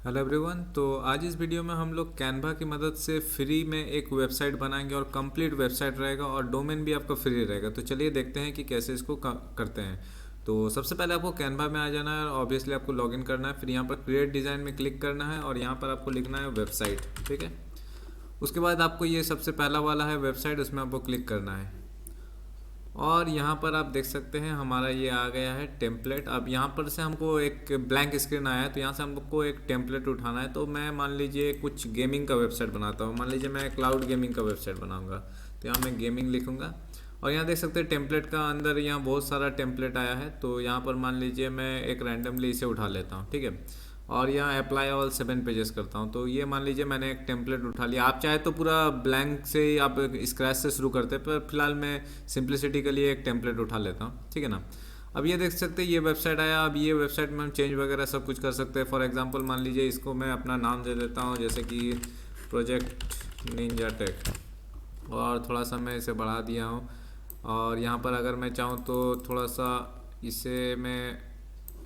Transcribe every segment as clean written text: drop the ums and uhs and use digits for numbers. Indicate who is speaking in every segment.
Speaker 1: Hello everyone. तो आज इस वीडियो में हम लोग कैनवा की मदद से फ्री में एक वेबसाइट बनाएंगे और कंप्लीट वेबसाइट रहेगा और डोमेन भी आपका फ्री रहेगा। तो चलिए देखते हैं कि कैसे इसको करते हैं। तो सबसे पहले आपको कैनवा में आ जाना है और ऑब्वियसली आपको लॉगिन करना है। फिर यहाँ पर क्रिएट डिज़ाइन में क्लिक करना है और यहाँ पर आपको लिखना है वेबसाइट। ठीक है, उसके बाद आपको ये सबसे पहला वाला है वेबसाइट, उसमें आपको क्लिक करना है और यहाँ पर आप देख सकते हैं हमारा ये आ गया है टेम्पलेट। अब यहाँ पर से हमको एक ब्लैंक स्क्रीन आया है, तो यहाँ से हमको एक टेम्पलेट उठाना है। तो मैं मान लीजिए कुछ गेमिंग का वेबसाइट बनाता हूँ। मान लीजिए मैं क्लाउड गेमिंग का वेबसाइट बनाऊँगा, तो यहाँ मैं गेमिंग लिखूँगा और यहाँ देख सकते हैं टेम्पलेट का अंदर यहाँ बहुत सारा टेम्पलेट आया है। तो यहाँ पर मान लीजिए मैं एक रैंडमली इसे उठा लेता हूँ। ठीक है, और यहाँ अप्लाई ऑल 7 पेजेस करता हूँ। तो ये मान लीजिए मैंने एक टेम्पलेट उठा लिया। आप चाहे तो पूरा ब्लैंक से ही आप स्क्रैच से शुरू करते हैं, पर फिलहाल मैं सिंप्लिसिटी के लिए एक टेम्पलेट उठा लेता हूँ। ठीक है ना। अब ये देख सकते हैं ये वेबसाइट आया। अब ये वेबसाइट में हम चेंज वगैरह सब कुछ कर सकते हैं। फॉर एग्जांपल मान लीजिए इसको मैं अपना नाम दे देता हूँ, जैसे कि प्रोजेक्ट निंजा टेक, और थोड़ा सा मैं इसे बढ़ा दिया हूँ। और यहाँ पर अगर मैं चाहूँ तो थोड़ा सा इसे मैं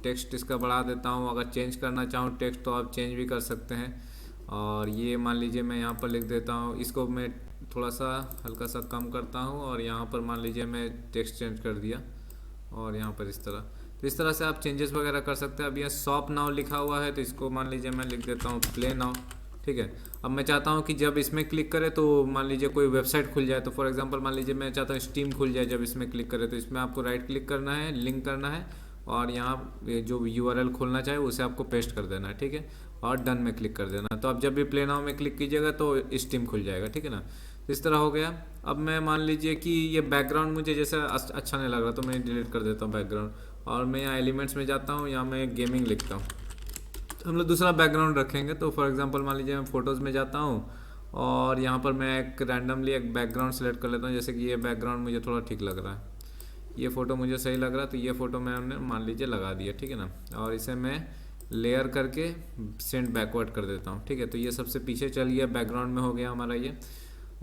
Speaker 1: टेक्स्ट इसका बढ़ा देता हूँ। अगर चेंज करना चाहूँ टेक्स्ट तो आप चेंज भी कर सकते हैं। और ये मान लीजिए मैं यहाँ पर लिख देता हूँ, इसको मैं थोड़ा सा हल्का सा कम करता हूँ और यहाँ पर मान लीजिए मैं टेक्स्ट चेंज कर दिया और यहाँ पर इस तरह। तो इस तरह से आप चेंजेस वगैरह कर सकते हैं। अब यहाँ शॉप नाउ लिखा हुआ है, तो इसको मान लीजिए मैं लिख देता हूँ प्ले नाउ। ठीक है, अब मैं चाहता हूँ कि जब इसमें क्लिक करें तो मान लीजिए कोई वेबसाइट खुल जाए। तो फॉर एग्जांपल मान लीजिए मैं चाहता हूँ स्टीम खुल जाए जब इसमें क्लिक करें। तो इसमें आपको राइट क्लिक करना है, लिंक करना है और यहाँ जो यूआरएल खोलना चाहे उसे आपको पेस्ट कर देना है। ठीक है, और डन में क्लिक कर देना। तो आप जब भी प्ले नाउ में क्लिक कीजिएगा तो स्टीम खुल जाएगा। ठीक है ना, इस तरह हो गया। अब मैं मान लीजिए कि ये बैकग्राउंड मुझे जैसे अच्छा नहीं लग रहा, तो मैं डिलीट कर देता हूँ बैकग्राउंड और मैं यहाँ एलिमेंट्स में जाता हूँ, यहाँ मैं गेमिंग लिखता हूँ। तो हम लोग दूसरा बैकग्राउंड रखेंगे। तो फॉर एग्जांपल मान लीजिए मैं फ़ोटोज़ में जाता हूँ और यहाँ पर मैं एक रैंडमली एक बैकग्राउंड सेलेक्ट कर लेता हूँ। जैसे कि ये बैकग्राउंड मुझे थोड़ा ठीक लग रहा है, ये फ़ोटो मुझे सही लग रहा है, तो ये फ़ोटो मैंने मान लीजिए लगा दिया। ठीक है ना, और इसे मैं लेयर करके सेंड बैकवर्ड कर देता हूँ। ठीक है, तो ये सबसे पीछे चल गया, बैकग्राउंड में हो गया हमारा ये।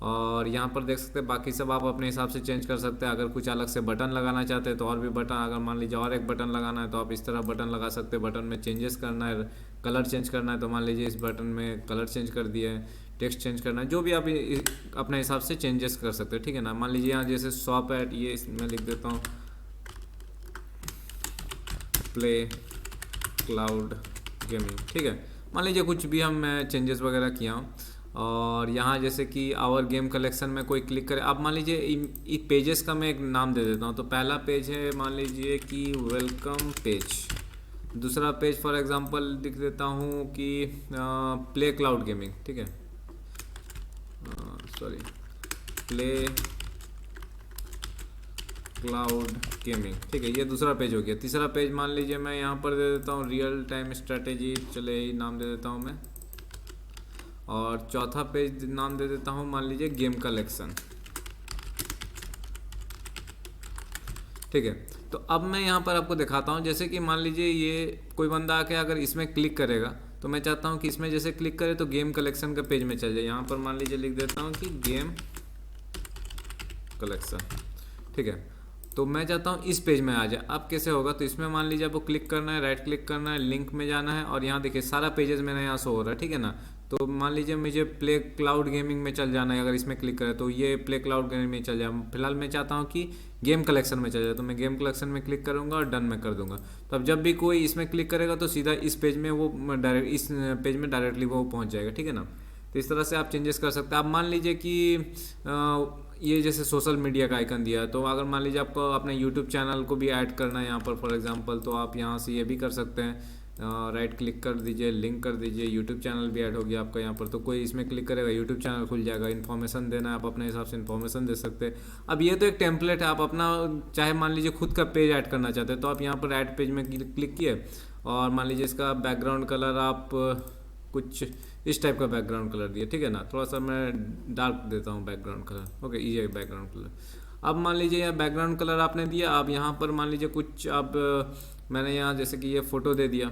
Speaker 1: और यहाँ पर देख सकते हैं बाकी सब आप अपने हिसाब से चेंज कर सकते हैं। अगर कुछ अलग से बटन लगाना चाहते हैं तो और भी बटन, अगर मान लीजिए और एक बटन लगाना है तो आप इस तरह बटन लगा सकते हैं। बटन में चेंजेस करना है, कलर चेंज करना है तो मान लीजिए इस बटन में कलर चेंज कर दिया है, टेक्स्ट चेंज करना है, जो भी आप अपने हिसाब से चेंजेस कर सकते हैं। ठीक है ना, मान लीजिए यहाँ जैसे शॉप एट, ये इसमें लिख देता हूँ प्ले क्लाउड गेमिंग। ठीक है, मान लीजिए कुछ भी हम चेंजेस वगैरह किया हूँ। और यहाँ जैसे कि आवर गेम कलेक्शन में कोई क्लिक करे। अब मान लीजिए इन पेजेस का मैं एक नाम दे देता हूँ। तो पहला पेज है मान लीजिए कि वेलकम पेज, दूसरा पेज फॉर एग्जांपल लिख देता हूँ कि प्ले क्लाउड गेमिंग। ठीक है, सॉरी, प्ले क्लाउड गेमिंग। ठीक है, ये दूसरा पेज हो गया। तीसरा पेज मान लीजिए मैं यहाँ पर दे देता हूँ रियल टाइम स्ट्रेटेजी, चले ही नाम दे देता हूँ मैं। और चौथा पेज नाम दे देता हूँ मान लीजिए गेम कलेक्शन। ठीक है, तो अब मैं यहाँ पर आपको दिखाता हूँ। जैसे कि मान लीजिए ये कोई बंदा आके अगर इसमें क्लिक करेगा, तो मैं चाहता हूँ कि इसमें जैसे क्लिक करे तो गेम कलेक्शन का पेज में चल जाए। यहाँ पर मान लीजिए लिख देता हूँ कि गेम कलेक्शन। ठीक है, तो मैं चाहता हूँ इस पेज में आ जाए। अब कैसे होगा, तो इसमें मान लीजिए आपको क्लिक करना है, राइट क्लिक करना है, लिंक में जाना है और यहाँ देखिए सारा पेजेस मेरे यहाँ शो हो रहा है। ठीक है ना, तो मान लीजिए मुझे प्ले क्लाउड गेमिंग में चल जाना है। अगर इसमें क्लिक करें तो ये प्ले क्लाउड गेमिंग में चल जाए। फिलहाल मैं चाहता हूँ कि गेम कलेक्शन में चल जाए, तो मैं गेम कलेक्शन में क्लिक करूँगा और डन में कर दूंगा। तो अब जब भी कोई इसमें क्लिक करेगा तो सीधा इस पेज में वो डायरेक्ट इस पेज में डायरेक्टली वो पहुँच जाएगा। ठीक है ना, तो इस तरह से आप चेंजेस कर सकते हैं। आप मान लीजिए कि ये जैसे सोशल मीडिया का आइकन दिया है, तो अगर मान लीजिए आपको अपने यूट्यूब चैनल को भी ऐड करना है यहाँ पर फॉर एग्जांपल, तो आप यहाँ से ये भी कर सकते हैं। राइट क्लिक कर दीजिए, लिंक कर दीजिए, यूट्यूब चैनल भी ऐड हो गया आपका यहाँ पर। तो कोई इसमें क्लिक करेगा यूट्यूब चैनल खुल जाएगा। इन्फॉर्मेशन देना है, आप अपने हिसाब से इन्फॉर्मेशन दे सकते हैं। अब ये तो एक टेम्पलेट है, आप अपना चाहे मान लीजिए खुद का पेज ऐड करना चाहते हैं तो आप यहाँ पर ऐड पेज में क्लिक किए और मान लीजिए इसका बैकग्राउंड कलर आप कुछ इस टाइप का बैकग्राउंड कलर दिया। ठीक है ना, थोड़ा सा मैं डार्क देता हूँ बैकग्राउंड कलर। ओके, ये बैकग्राउंड कलर। अब मान लीजिए यह बैकग्राउंड कलर आपने दिया। अब यहाँ पर मान लीजिए कुछ अब मैंने यहाँ जैसे कि ये फ़ोटो दे दिया।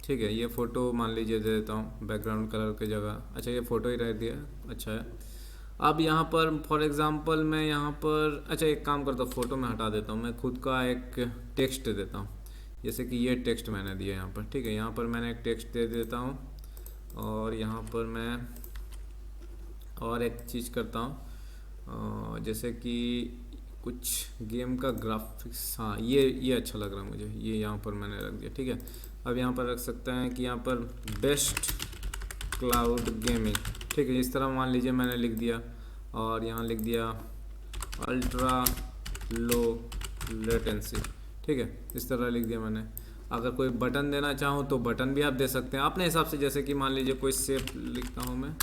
Speaker 1: ठीक है, ये फ़ोटो मान लीजिए दे देता हूँ बैकग्राउंड कलर की जगह। अच्छा, ये फ़ोटो ही रह दिया, अच्छा है। अब यहाँ पर फॉर एग्ज़ाम्पल मैं यहाँ पर, अच्छा एक काम करता हूँ, फ़ोटो में हटा देता हूँ, मैं खुद का एक टेक्स्ट दे देता हूँ। जैसे कि ये टेक्स्ट मैंने दिया यहाँ पर। ठीक है, यहाँ पर मैंने एक टेक्स्ट दे देता हूँ और यहाँ पर मैं और एक चीज़ करता हूँ, जैसे कि कुछ गेम का ग्राफिक्स, हाँ ये अच्छा लग रहा है मुझे, ये यहाँ पर मैंने रख दिया। ठीक है, अब यहाँ पर रख सकते हैं कि यहाँ पर बेस्ट क्लाउड गेमिंग। ठीक है, इस तरह मान लीजिए मैंने लिख दिया, और यहाँ लिख दिया अल्ट्रा लो लेटेंसी। ठीक है, इस तरह लिख दिया मैंने। अगर कोई बटन देना चाहूँ तो बटन भी आप दे सकते हैं अपने हिसाब से, जैसे कि मान लीजिए कोई शेप लिखता हूँ मैं,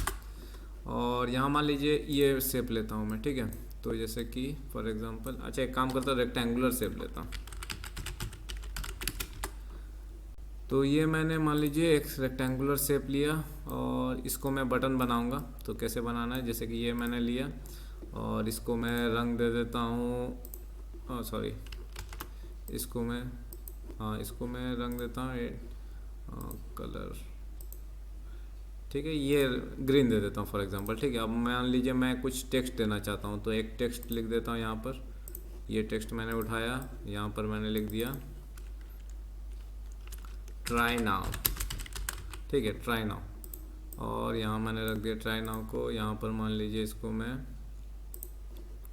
Speaker 1: और यहाँ मान लीजिए ये शेप लेता हूँ मैं। ठीक है, तो जैसे कि फॉर एग्जांपल, अच्छा एक काम करता हूँ, रेक्टेंगुलर शेप लेता हूँ। तो ये मैंने मान लीजिए एक रेक्टेंगुलर शेप लिया, और इसको मैं बटन बनाऊंगा। तो कैसे बनाना है, जैसे कि ये मैंने लिया, और इसको मैं रंग दे देता हूँ, सॉरी इसको मैं, हाँ इसको मैं रंग देता हूँ कलर। ठीक है, ये ग्रीन दे देता हूँ फॉर एग्जांपल। ठीक है, अब मान लीजिए मैं कुछ टेक्स्ट देना चाहता हूँ, तो एक टेक्स्ट लिख देता हूँ यहाँ पर। ये टेक्स्ट मैंने उठाया, यहाँ पर मैंने लिख दिया ट्राई नाउ। ठीक है, ट्राई नाउ, और यहाँ मैंने रख दिया ट्राई नाउ को। यहाँ पर मान लीजिए इसको मैं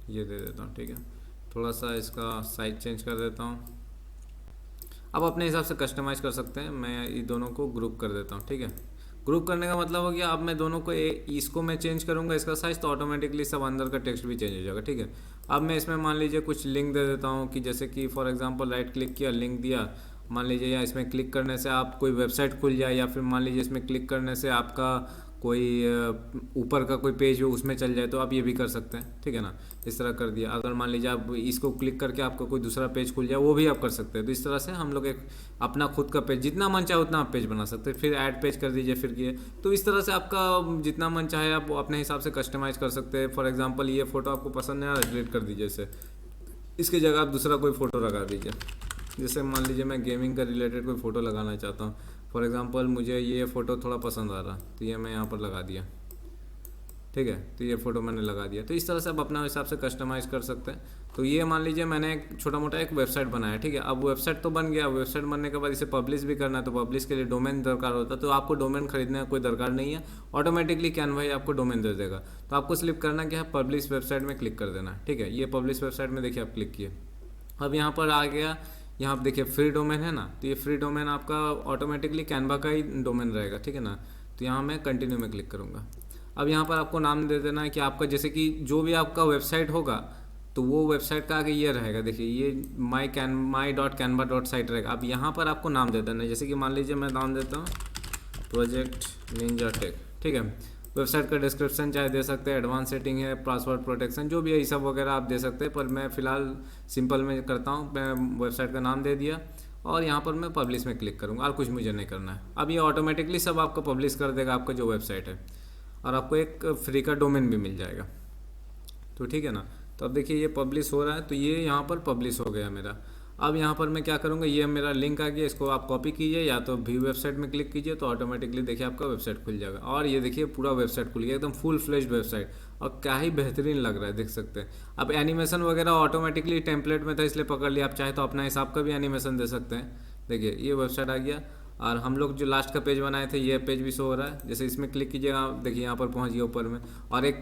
Speaker 1: ये दे देता हूँ। ठीक है, थोड़ा सा इसका साइज चेंज कर देता हूँ। अब अपने हिसाब से कस्टमाइज़ कर सकते हैं। मैं ये दोनों को ग्रुप कर देता हूँ। ठीक है, ग्रुप करने का मतलब हो गया, अब मैं दोनों को इसको मैं चेंज करूँगा इसका साइज़, तो ऑटोमेटिकली सब अंदर का टेक्स्ट भी चेंज हो जाएगा। ठीक है, अब मैं इसमें मान लीजिए कुछ लिंक दे देता हूँ, कि जैसे कि फॉर एग्जांपल राइट क्लिक किया, लिंक दिया, मान लीजिए, या इसमें क्लिक करने से आप कोई वेबसाइट खुल जाए, या फिर मान लीजिए इसमें क्लिक करने से आपका कोई ऊपर का कोई पेज हो उसमें चल जाए, तो आप ये भी कर सकते हैं। ठीक है ना, इस तरह कर दिया। अगर मान लीजिए आप इसको क्लिक करके आपका कोई दूसरा पेज खुल जाए, वो भी आप कर सकते हैं। तो इस तरह से हम लोग एक अपना खुद का पेज, जितना मन चाहे उतना आप पेज बना सकते हैं। फिर ऐड पेज कर दीजिए, फिर किए, तो इस तरह से आपका जितना मन चाहे आप अपने हिसाब से कस्टमाइज कर सकते हैं। फॉर एग्जाम्पल ये फ़ोटो आपको पसंद नहीं आ रहा, डिलीट कर दीजिए इसे, इसकी जगह आप दूसरा कोई फ़ोटो लगा दीजिए। जैसे मान लीजिए मैं गेमिंग का रिलेटेड कोई फ़ोटो लगाना चाहता हूँ, फॉर एग्जांपल मुझे ये फ़ोटो थोड़ा पसंद आ रहा, तो ये मैं यहाँ पर लगा दिया। ठीक है, तो ये फ़ोटो मैंने लगा दिया। तो इस तरह से आप अपना हिसाब से कस्टमाइज़ कर सकते हैं। तो ये मान लीजिए मैंने एक छोटा मोटा एक वेबसाइट बनाया। ठीक है, अब वेबसाइट तो बन गया, वेबसाइट बनने के बाद इसे पब्लिश भी करना है, तो पब्लिश के लिए डोमेन दरकार होता है। तो आपको डोमेन खरीदने का कोई दरकार नहीं है, ऑटोमेटिकली कैनवा ही आपको डोमेन दे देगा। तो आपको सिर्फ करना क्या है, पब्लिश वेबसाइट में क्लिक कर देना है। ठीक है, ये पब्लिश वेबसाइट में देखिए आप क्लिक किए, अब यहाँ पर आ गया, यहाँ आप देखिए फ्री डोमेन है ना, तो ये फ्री डोमेन आपका ऑटोमेटिकली कैनवा का ही डोमेन रहेगा। ठीक है ना, तो यहाँ मैं कंटिन्यू में क्लिक करूँगा। अब यहाँ पर आपको नाम दे देना है कि आपका, जैसे कि जो भी आपका वेबसाइट होगा, तो वो वेबसाइट का आगे ये रहेगा। देखिए ये my.canva.site रहेगा। अब यहाँ पर आपको नाम दे देना है, जैसे कि मान लीजिए मैं नाम देता हूँ प्रोजेक्ट निंजा टेक। ठीक है, वेबसाइट का डिस्क्रिप्शन चाहे दे सकते हैं, एडवांस सेटिंग है, पासवर्ड प्रोटेक्शन, जो भी है ये सब वगैरह आप दे सकते हैं। पर मैं फ़िलहाल सिंपल में करता हूँ, मैं वेबसाइट का नाम दे दिया, और यहाँ पर मैं पब्लिश में क्लिक करूँगा, और कुछ मुझे नहीं करना है। अब ये ऑटोमेटिकली सब आपको पब्लिश कर देगा आपका जो वेबसाइट है, और आपको एक फ्री का डोमेन भी मिल जाएगा। तो ठीक है ना, तो अब देखिए ये पब्लिश हो रहा है, तो ये यहाँ पर पब्लिश हो गया मेरा। अब यहाँ पर मैं क्या करूँगा, ये मेरा लिंक आ गया, इसको आप कॉपी कीजिए, या तो व्यू वेबसाइट में क्लिक कीजिए, तो ऑटोमेटिकली देखिए आपका वेबसाइट खुल जाएगा। और ये देखिए पूरा वेबसाइट खुल गया, एकदम फुल फ्लेज्ड वेबसाइट, और क्या ही बेहतरीन लग रहा है, देख सकते हैं। अब एनिमेशन वगैरह ऑटोमेटिकली टेम्पलेट में था इसलिए पकड़ लिया, आप चाहे तो अपना हिसाब का भी एनिमेशन दे सकते हैं। देखिए ये वेबसाइट आ गया, और हम लोग जो लास्ट का पेज बनाए थे ये पेज भी शो हो रहा है। जैसे इसमें क्लिक कीजिएगा, देखिए यहाँ पर पहुँच गया ऊपर में, और एक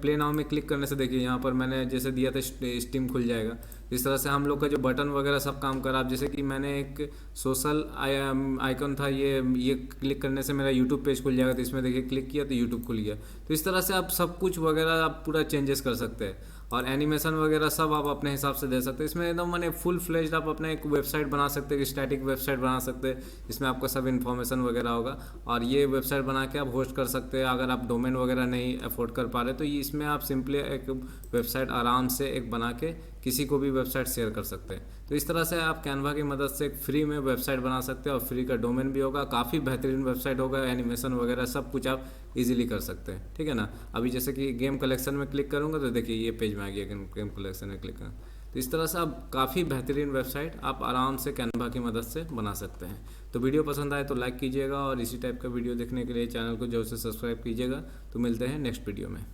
Speaker 1: प्ले नाउ में क्लिक करने से देखिए यहाँ पर मैंने जैसे दिया था स्टीम खुल जाएगा। इस तरह से हम लोग का जो बटन वगैरह सब काम करा। अब जैसे कि मैंने एक सोशल आइकन था, ये क्लिक करने से मेरा यूट्यूब पेज खुल जाएगा, तो इसमें देखिए क्लिक किया तो यूट्यूब खुल गया। तो इस तरह से आप सब कुछ वगैरह आप पूरा चेंजेस कर सकते हैं, और एनिमेशन वगैरह सब आप अपने हिसाब से दे सकते हैं। इसमें एकदम मैंने फुल फ्लेज्ड आप अपना एक वेबसाइट बना सकते हैं, स्टैटिक वेबसाइट बना सकते हैं, इसमें आपका सब इन्फॉर्मेशन वगैरह होगा, और ये वेबसाइट बना के आप होस्ट कर सकते हैं। अगर आप डोमेन वगैरह नहीं अफोर्ड कर पा रहे, तो ये इसमें आप सिंपली एक वेबसाइट आराम से एक बना के किसी को भी वेबसाइट शेयर कर सकते हैं। तो इस तरह से आप कैनवा की मदद से एक फ्री में वेबसाइट बना सकते हैं, और फ्री का डोमेन भी होगा, काफ़ी बेहतरीन वेबसाइट होगा, एनिमेशन वगैरह सब कुछ आप इजीली कर सकते हैं। ठीक है ना, अभी जैसे कि गेम कलेक्शन में क्लिक करूँगा तो देखिए ये पेज में आ गया, गेम कलेक्शन में क्लिक करें, तो इस तरह से आप काफ़ी बेहतरीन वेबसाइट आप आराम से कैनवा की मदद से बना सकते हैं। तो वीडियो पसंद आए तो लाइक कीजिएगा, और इसी टाइप का वीडियो देखने के लिए चैनल को जरूर से सब्सक्राइब कीजिएगा। तो मिलते हैं नेक्स्ट वीडियो में।